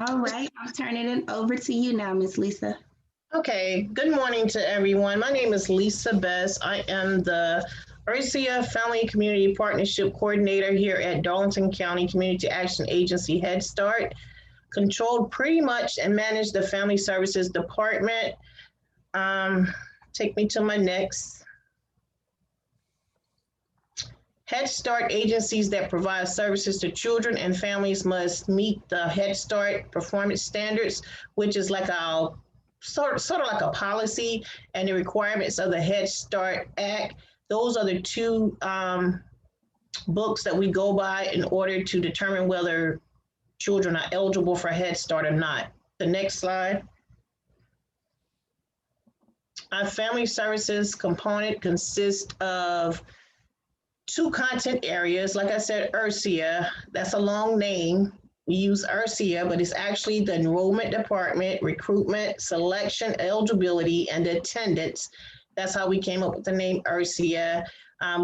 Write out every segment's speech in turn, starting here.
All right, I'm turning it over to you now, Miss Lisa. Okay, good morning to everyone. My name is Lisa Best. I am the URSIA Family and Community Partnership Coordinator here at Darlington County Community Action Agency Head Start. Controlled pretty much and manage the Family Services Department. Take me to my next. Head Start agencies that provide services to children and families must meet the Head Start performance standards, which is like our sort of like a policy and the requirements of the Head Start Act. Those are the two books that we go by in order to determine whether children are eligible for Head Start or not. The next slide. Our family services component consists of two content areas. Like I said, URSIA, that's a long name. We use URSIA, but it's actually the enrollment department, recruitment, selection, eligibility, and attendance. That's how we came up with the name URSIA.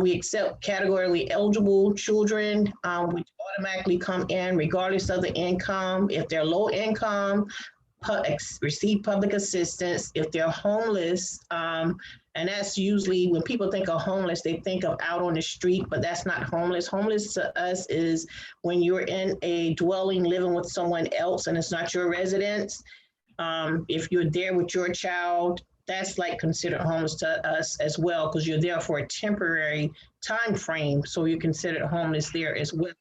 We accept categorically eligible children, which automatically come in regardless of the income. If they're low income, receive public assistance. If they're homeless, and that's usually when people think of homeless, they think of out on the street, but that's not homeless. Homeless to us is when you're in a dwelling living with someone else and it's not your residence. If you're there with your child, that's like considered homeless to us as well, because you're there for a temporary time frame. So you're considered homeless there as well.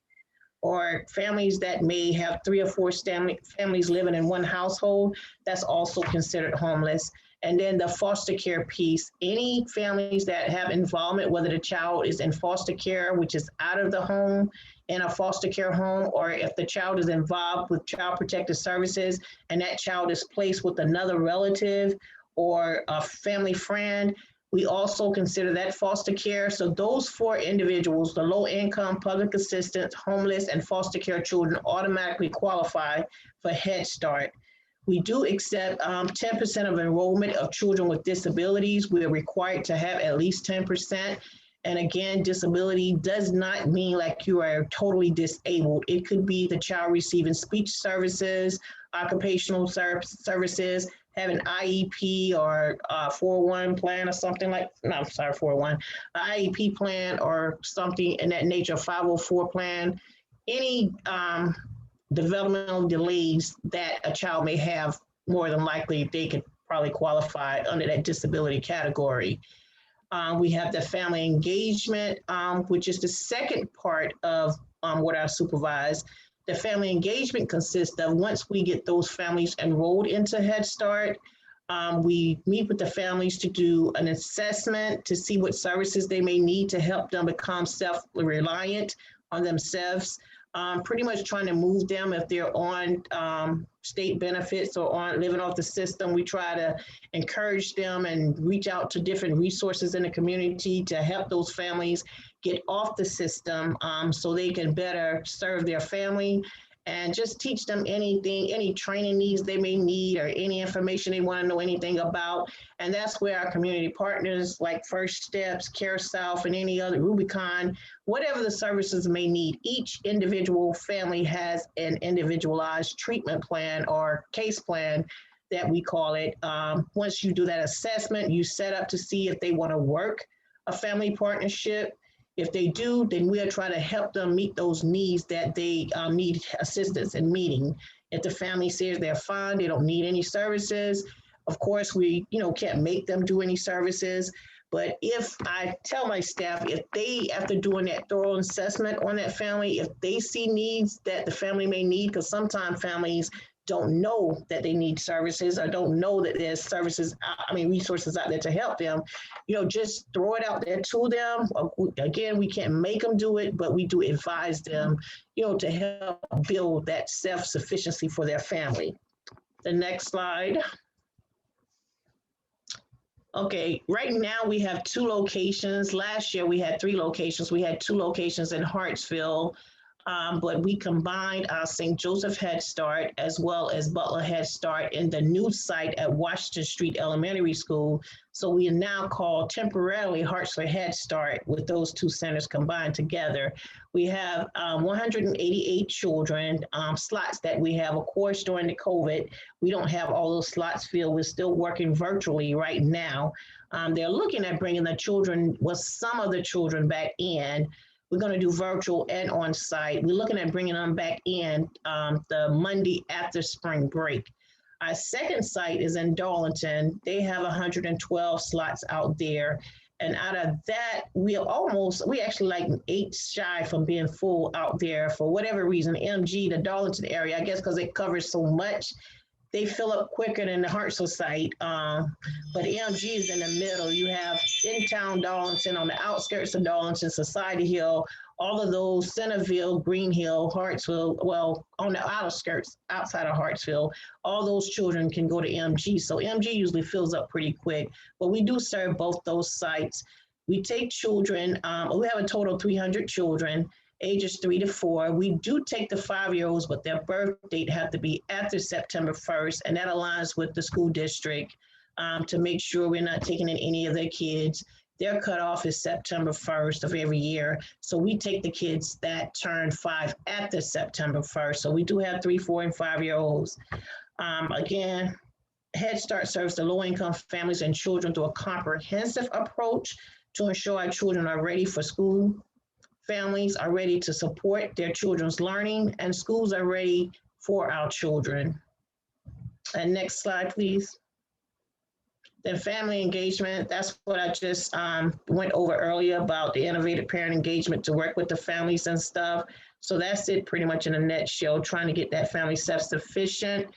Or families that may have 3 or 4 families living in one household, that's also considered homeless. And then the foster care piece, any families that have involvement, whether the child is in foster care, which is out of the home, in a foster care home, or if the child is involved with Child Protective Services and that child is placed with another relative or a family friend, we also consider that foster care. So those 4 individuals, the low income, public assistance, homeless, and foster care children automatically qualify for Head Start. We do accept 10% of enrollment of children with disabilities. We are required to have at least 10%. And again, disability does not mean like you are totally disabled. It could be the child receiving speech services, occupational services, have an IEP or 401 plan or something like, no, I'm sorry, 401, IEP plan or something in that nature, 504 plan, any developmental delays that a child may have, more than likely they could probably qualify under that disability category. We have the family engagement, which is the second part of what I supervise. The family engagement consists of, once we get those families enrolled into Head Start, we meet with the families to do an assessment to see what services they may need to help them become self-reliant on themselves. Pretty much trying to move them if they're on state benefits or on living off the system. We try to encourage them and reach out to different resources in the community to help those families get off the system so they can better serve their family, and just teach them anything, any training needs they may need or any information they want to know anything about. And that's where our community partners like First Steps, Care South, and any other, Rubicon, whatever the services may need, each individual family has an individualized treatment plan or case plan that we call it. Once you do that assessment, you set up to see if they want to work a family partnership. If they do, then we'll try to help them meet those needs that they need assistance in meeting. If the family says they're fine, they don't need any services, of course, we can't make them do any services. But if I tell my staff, if they, after doing that thorough assessment on that family, if they see needs that the family may need, because sometimes families don't know that they need services or don't know that there's services, resources out there to help them, just throw it out there to them. Again, we can't make them do it, but we do advise them, to help build that self-sufficiency for their family. The next slide. Okay, right now we have 2 locations. Last year we had 3 locations. We had 2 locations in Hartsville, but we combined our St. Joseph Head Start as well as Butler Head Start in the new site at Washington Street Elementary School. So we are now called temporarily Hartsford Head Start with those two centers combined together. We have 188 children slots that we have. Of course, during the COVID, we don't have all those slots filled. We're still working virtually right now. They're looking at bringing the children, well, some of the children back in. We're going to do virtual and on site. We're looking at bringing them back in the Monday after spring break. Our second site is in Darlington. They have 112 slots out there. And out of that, we actually like 8 shy from being full out there for whatever reason. MG, the Darlington area, I guess because it covers so much, they fill up quicker than the Hartsville site. But MG is in the middle. You have in-town Darlington, on the outskirts of Darlington, Society Hill, all of those, Centerville, Green Hill, Hartsville, well, on the outskirts, outside of Hartsville, all those children can go to MG. So MG usually fills up pretty quick, but we do serve both those sites. We take children, we have a total of 300 children, ages 3 to 4. We do take the 5-year-olds, but their birth date have to be after September 1st, and that aligns with the school district to make sure we're not taking in any of their kids. Their cutoff is September 1st of every year. So we take the kids that turn 5 after September 1st. So we do have 3, 4, and 5-year-olds. Again, Head Start serves the low-income families and children through a comprehensive approach to ensure our children are ready for school. Families are ready to support their children's learning, and schools are ready for our children. And next slide, please. Then family engagement, that's what I just went over earlier about the innovative parent engagement to work with the families and stuff. So that's it pretty much in a nutshell, trying to get that family self-sufficient.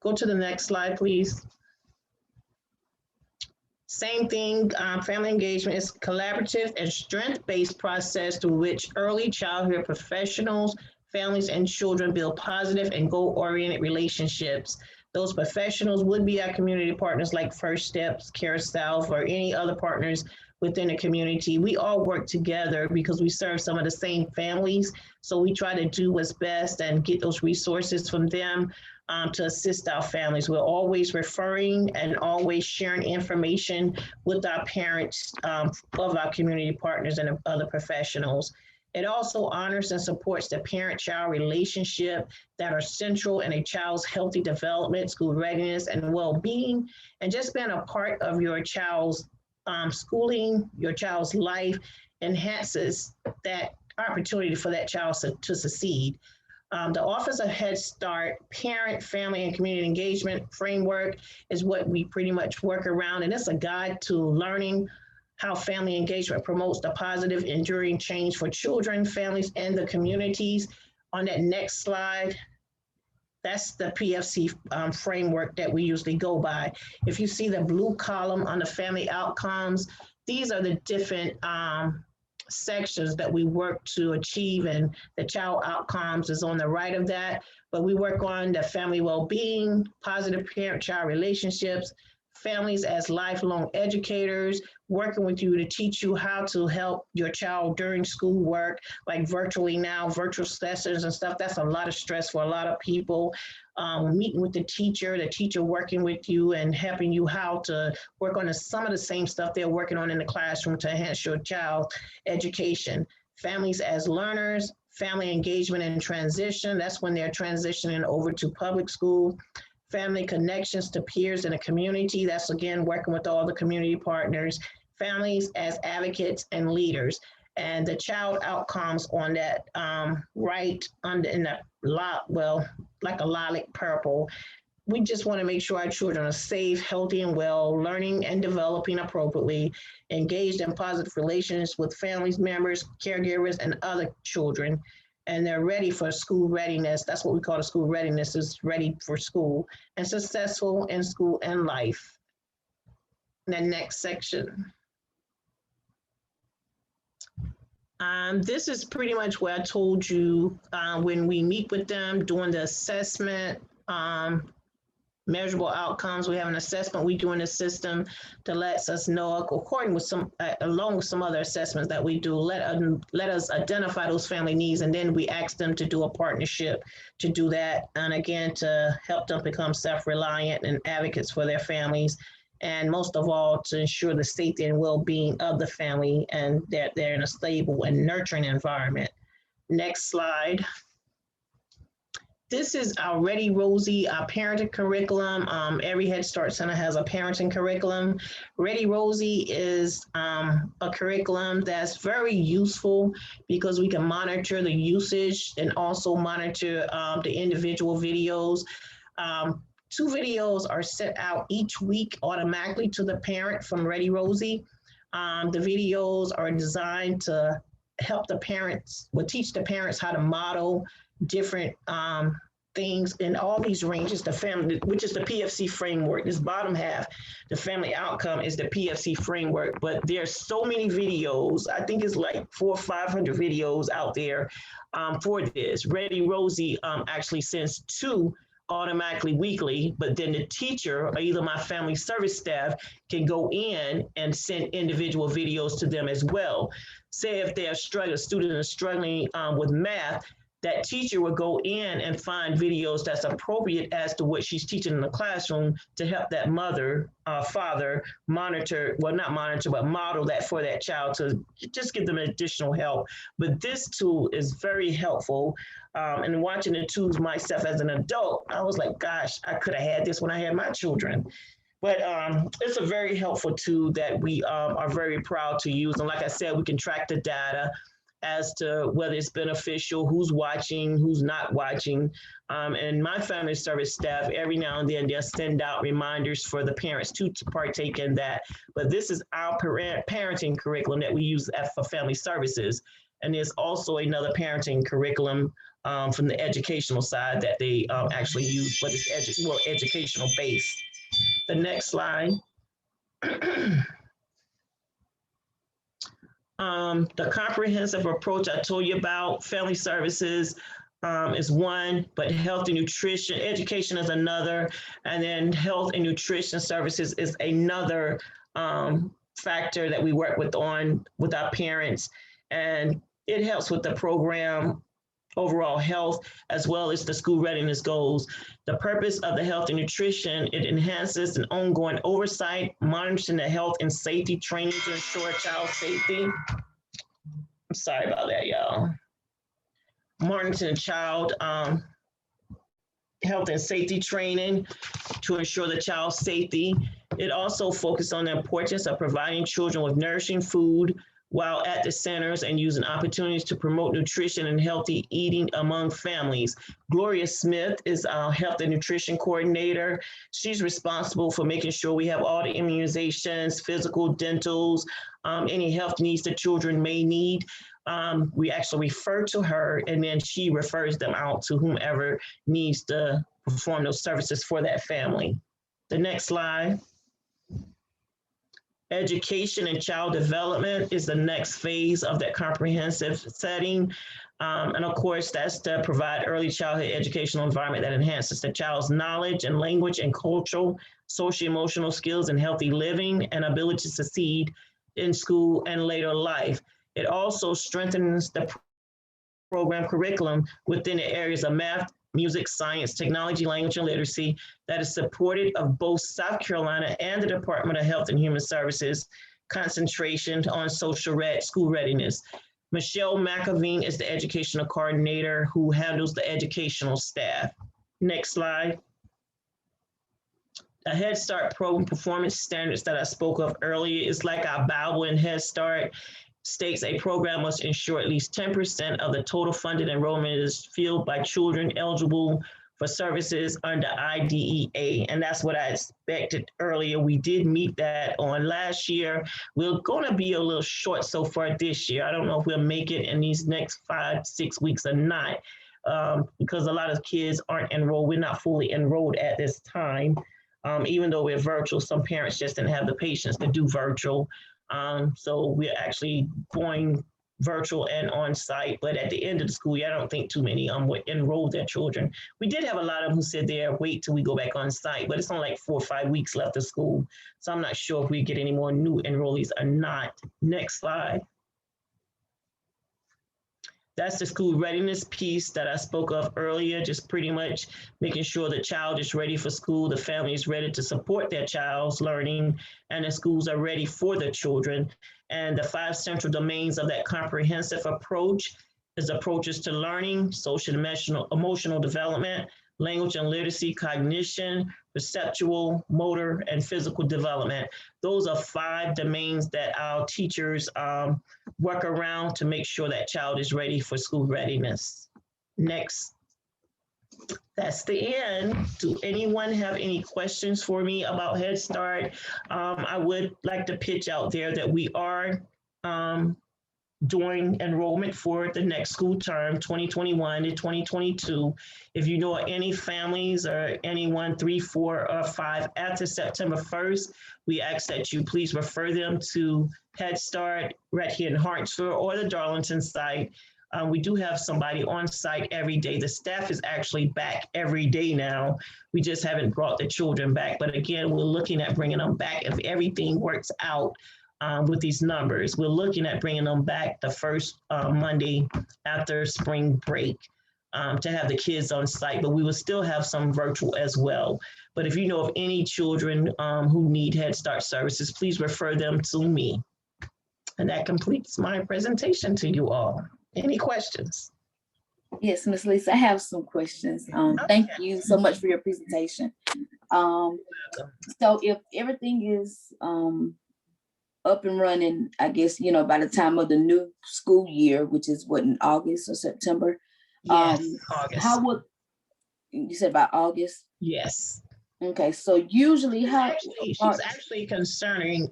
Go to the next slide, please. Same thing, family engagement is collaborative and strength-based process through which early childhood professionals, families, and children build positive and goal-oriented relationships. Those professionals would be our community partners like First Steps, Care South, or any other partners within the community. We all work together because we serve some of the same families. So we try to do what's best and get those resources from them to assist our families. We're always referring and always sharing information with our parents of our community partners and other professionals. It also honors and supports the parent-child relationship that are central in a child's healthy development, school readiness, and well-being, and just being a part of your child's schooling, your child's life, enhances that opportunity for that child to succeed. The Office of Head Start Parent, Family, and Community Engagement Framework is what we pretty much work around, and it's a guide to learning how family engagement promotes the positive, enduring change for children, families, and the communities. On that next slide, that's the PFC framework that we usually go by. If you see the blue column on the family outcomes, these are the different sections that we work to achieve, and the child outcomes is on the right of that. But we work on the family well-being, positive parent-child relationships, families as lifelong educators, working with you to teach you how to help your child during schoolwork, like virtually now, virtual sessions and stuff. That's a lot of stress for a lot of people. Meeting with the teacher working with you and helping you how to work on some of the same stuff they're working on in the classroom to enhance your child's education. Families as learners, family engagement and transition. That's when they're transitioning over to public school. Family connections to peers in the community. That's again working with all the community partners. Families as advocates and leaders. And the child outcomes on that right under in the like a lilac purple. We just want to make sure our children are safe, healthy, and well, learning and developing appropriately, engaged in positive relations with families, members, caregivers, and other children. And they're ready for school readiness. That's what we call the school readiness, is ready for school and successful in school and life. The next section. This is pretty much what I told you when we meet with them, doing the assessment, measurable outcomes. We have an assessment we do in the system that lets us know, according with some, along with some other assessments that we do, let us identify those family needs, and then we ask them to do a partnership to do that, and again, to help them become self-reliant and advocates for their families, and most of all, to ensure the safety and well-being of the family and that they're in a stable and nurturing environment. Next slide. This is our Ready Rosie, our parenting curriculum. Every Head Start Center has a parenting curriculum. Ready Rosie is a curriculum that's very useful because we can monitor the usage and also monitor the individual videos. 2 videos are sent out each week automatically to the parent from Ready Rosie. The videos are designed to help the parents, teach the parents how to model different things in all these ranges, the family, which is the PFC framework. This bottom half, the family outcome, is the PFC framework, but there's so many videos. I think it's like 400 or 500 videos out there for this. Ready Rosie actually sends 2 automatically weekly, but then the teacher or either my family service staff can go in and send individual videos to them as well. Say if they're struggling, a student is struggling with math, that teacher will go in and find videos that's appropriate as to what she's teaching in the classroom to help that mother, father monitor, well, not monitor, but model that for that child to just give them additional help. But this tool is very helpful. And watching the tools myself as an adult, I was like, gosh, I could have had this when I had my children. But it's a very helpful tool that we are very proud to use. And like I said, we can track the data as to whether it's beneficial, who's watching, who's not watching. And my family service staff, every now and then, they'll send out reminders for the parents to partake in that. But this is our parenting curriculum that we use for family services. And there's also another parenting curriculum from the educational side that they actually use, but it's more educational based. The next slide. The comprehensive approach I told you about, family services is one, but health and nutrition, education is another, and then health and nutrition services is another factor that we work with our parents, and it helps with the program overall health as well as the school readiness goals. The purpose of the health and nutrition, it enhances an ongoing oversight, monitoring the health and safety training to ensure child safety. I'm sorry about that, y'all. Monitoring child health and safety training to ensure the child's safety. It also focuses on the importance of providing children with nourishing food while at the centers and using opportunities to promote nutrition and healthy eating among families. Gloria Smith is our health and nutrition coordinator. She's responsible for making sure we have all the immunizations, physical, dentals, any health needs that children may need. We actually refer to her, and then she refers them out to whomever needs to perform those services for that family. The next slide. Education and child development is the next phase of that comprehensive setting. And of course, that's to provide early childhood educational environment that enhances the child's knowledge and language and cultural, social-emotional skills and healthy living and ability to succeed in school and later life. It also strengthens the program curriculum within the areas of math, music, science, technology, language, and literacy that is supported of both South Carolina and the Department of Health and Human Services concentration on school readiness. Michelle McAveen is the educational coordinator who handles the educational staff. Next slide. The Head Start program performance standards that I spoke of earlier is like our Bible in Head Start. States a program must ensure at least 10% of the total funded enrollment is filled by children eligible for services under IDEA. And that's what I expected earlier. We did meet that on last year. We're gonna be a little short so far this year. I don't know if we'll make it in these next 5-6 weeks or not, because a lot of kids aren't enrolled. We're not fully enrolled at this time. Even though we're virtual, some parents just didn't have the patience to do virtual. So we're actually going virtual and on-site, but at the end of the school year, I don't think too many would enroll their children. We did have a lot of them who said they'll wait till we go back on site, but it's only like 4 or 5 weeks left of school. So I'm not sure if we get any more new enrollees or not. Next slide. That's the school readiness piece that I spoke of earlier, just pretty much making sure the child is ready for school, the family is ready to support their child's learning, and the schools are ready for the children. And the 5 central domains of that comprehensive approach is approaches to learning, social and emotional development, language and literacy, cognition, perceptual, motor, and physical development. Those are 5 domains that our teachers work around to make sure that child is ready for school readiness. Next. That's the end. Do anyone have any questions for me about Head Start? I would like to pitch out there that we are doing enrollment for the next school term, 2021 to 2022. If you know any families or anyone 3, 4, or 5 after September 1st, we ask that you please refer them to Head Start right here in Hartsville or the Darlington site. We do have somebody on site every day. The staff is actually back every day now. We just haven't brought the children back. But again, we're looking at bringing them back if everything works out with these numbers. We're looking at bringing them back the first Monday after spring break to have the kids on site, but we will still have some virtual as well. But if you know of any children who need Head Start services, please refer them to me. And that completes my presentation to you all. Any questions? Yes, Ms. Lisa, I have some questions. Thank you so much for your presentation. So if everything is up and running, I guess, by the time of the new school year, which is what, in August or September? Yes, August. How would, you said about August? Yes. Okay, so usually she's actually considering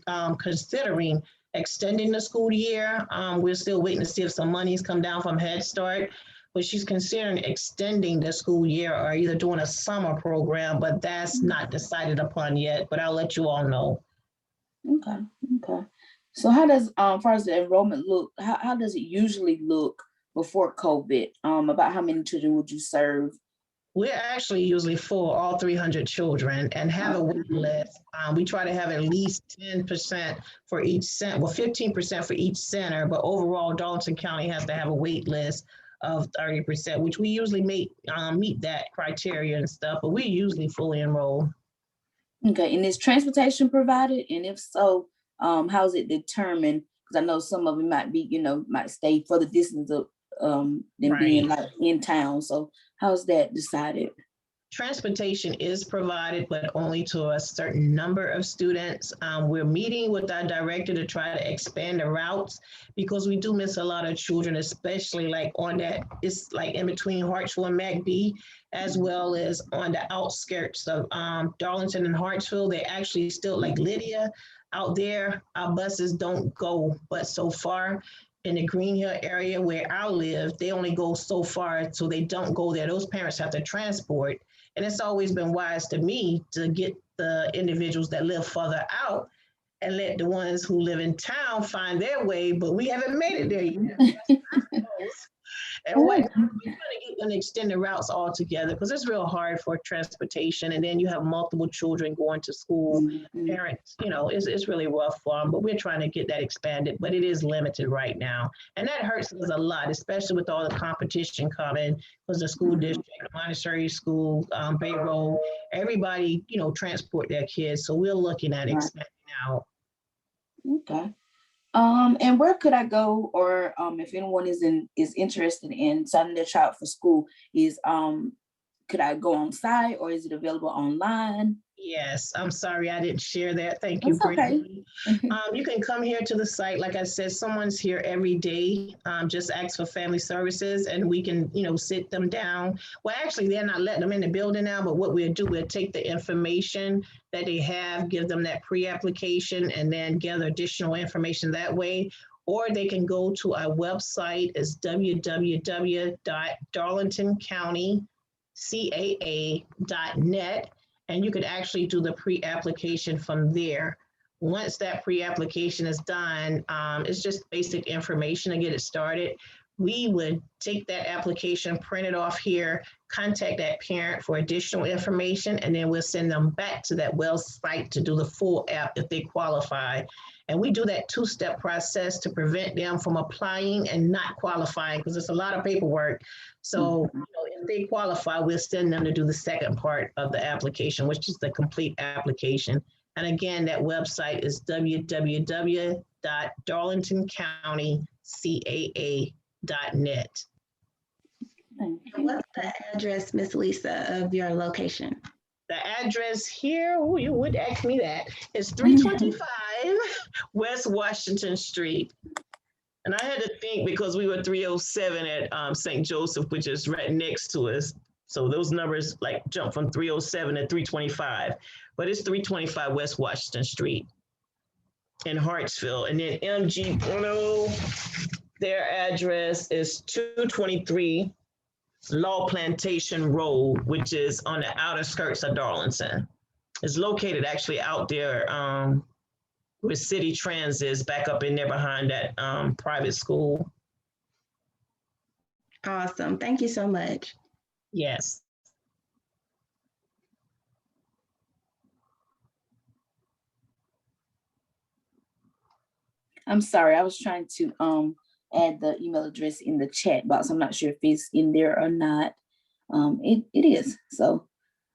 extending the school year. We're still waiting to see if some money's come down from Head Start, but she's considering extending the school year or either doing a summer program, but that's not decided upon yet, but I'll let you all know. Okay. So how does, as far as the enrollment look, how does it usually look before COVID? About how many children would you serve? We're actually usually full, all 300 children, and have a wait list. We try to have at least 10% for each center, well, 15% for each center, but overall, Darlington County has to have a wait list of 30%, which we usually meet that criteria and stuff, but we usually fully enroll. Okay, and is transportation provided? And if so, how is it determined? Because I know some of it might be, might stay for the distance of than being like in town. So how's that decided? Transportation is provided, but only to a certain number of students. We're meeting with our director to try to expand the routes because we do miss a lot of children, especially like on that, it's like in between Hartsville and McBee, as well as on the outskirts of Darlington and Hartsville. They actually still, like Lydia out there, our buses don't go but so far. In the Green Hill area where I live, they only go so far, so they don't go there. Those parents have to transport. And it's always been wise to me to get the individuals that live further out and let the ones who live in town find their way, but we haven't made it there yet. And we're going to extend the routes altogether because it's real hard for transportation. And then you have multiple children going to school, parents, it's really rough for them, but we're trying to get that expanded, but it is limited right now. And that hurts us a lot, especially with all the competition coming because the school district, Montessori school, Bay Road, everybody, transport their kids. So we're looking at expanding out. Okay. And where could I go, or if anyone is interested in signing their child for school, could I go on site or is it available online? Yes, I'm sorry I didn't share that. Thank you. Okay. You can come here to the site. Like I said, someone's here every day. Just ask for family services and we can, sit them down. Well, actually, they're not letting them in the building now, but what we'll do, we'll take the information that they have, give them that pre-application and then gather additional information that way. Or they can go to our website. It's www.darlingtoncountycaa.net. And you could actually do the pre-application from there. once that pre-application is done, it's just basic information to get it started. We would take that application, print it off here, contact that parent for additional information, and then we'll send them back to that Wells site to do the full app if they qualify. And we do that two-step process to prevent them from applying and not qualifying, because it's a lot of paperwork. So if they qualify, we'll send them to do the second part of the application, which is the complete application. And again, that website is www.darlingtoncountycaa.net. What's the address, Miss Lisa, of your location? The address here, oh, you would ask me that, is 325 West Washington Street. And I had to think because we were 307 at St. Joseph, which is right next to us. So those numbers like jump from 307 to 325, but it's 325 West Washington Street in Hartsville. And then MG Bruno, their address is 223 Law Plantation Road, which is on the outer skirts of Darlington. It's located actually out there where City Trans is, back up in there behind that private school. Awesome. Thank you so much. Yes. I'm sorry, I was trying to add the email address in the chat box. I'm not sure if it's in there or not. It is. So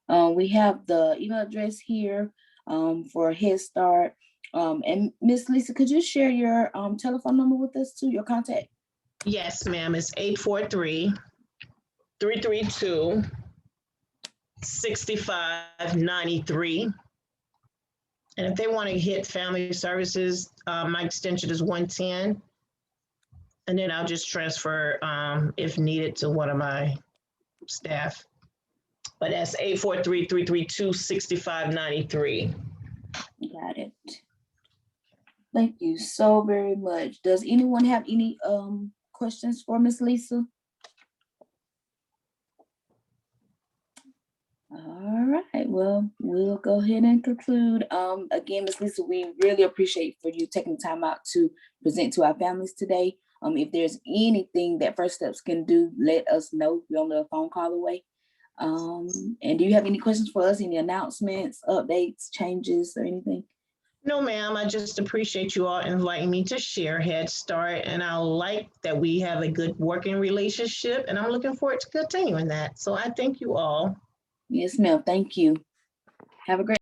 we have the email address here for Head Start. And Miss Lisa, could you share your telephone number with us too, your contact? Yes, ma'am. It's 843-332-6593. And if they want to hit Family Services, my extension is 110. And then I'll just transfer, if needed, to one of my staff. But that's 843-332-6593. Got it. Thank you so very much. Does anyone have any questions for Miss Lisa? All right, well, we'll go ahead and conclude. Again, Miss Lisa, we really appreciate for you taking time out to present to our families today. If there's anything that First Steps can do, let us know. We're only a phone call away. And do you have any questions for us? Any announcements, updates, changes, or anything? No, ma'am. I just appreciate you all inviting me to share Head Start. And I like that we have a good working relationship, and I'm looking forward to continuing that. So I thank you all. Yes, ma'am. Thank you. Have a great